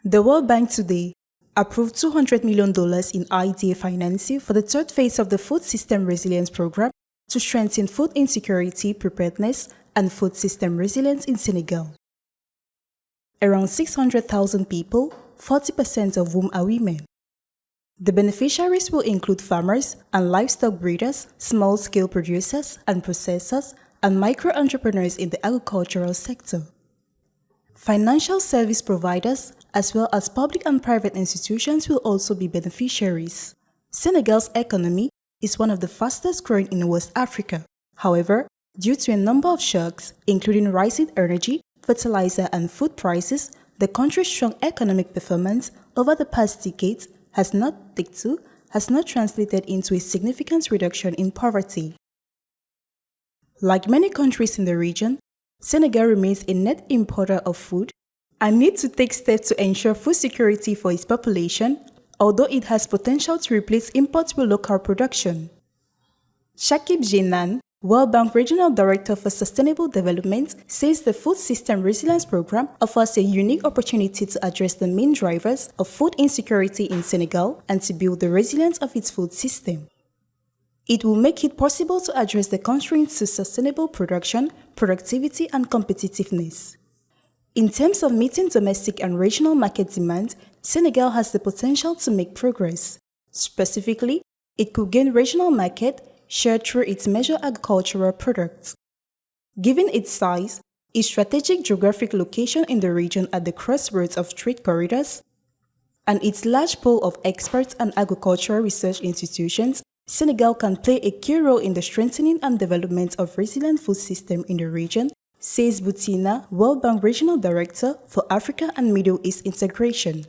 The World Bank today approved $200 million in IDA financing for the third phase of the Food System Resilience Program to strengthen food insecurity preparedness and food system resilience in Senegal. Around 600,000 people, 40% of whom are women. The beneficiaries will include farmers and livestock breeders, small-scale producers and processors, and micro-entrepreneurs in the agricultural sector. Financial service providers, as well as public and private institutions, will also be beneficiaries. Senegal's economy is one of the fastest growing in West Africa. However, due to a number of shocks, including rising energy, fertilizer, and food prices, the country's strong economic performance over the past decades has not translated into a significant reduction in poverty. Like many countries in the region, Senegal remains a net importer of food and needs to take steps to ensure food security for its population, although it has potential to replace imports with local production. Shakib Jenan, World Bank Regional Director for Sustainable Development, says the Food System Resilience Program offers a unique opportunity to address the main drivers of food insecurity in Senegal and to build the resilience of its food system. It will make it possible to address the constraints to sustainable production, productivity, and competitiveness. In terms of meeting domestic and regional market demand, Senegal has the potential to make progress. Specifically, it could gain regional market share through its major agricultural products. Given its size, its strategic geographic location in the region at the crossroads of trade corridors, and its large pool of experts and agricultural research institutions, Senegal can play a key role in the strengthening and development of resilient food system in the region, says Boutina, World Bank Regional Director for Africa and Middle East Integration.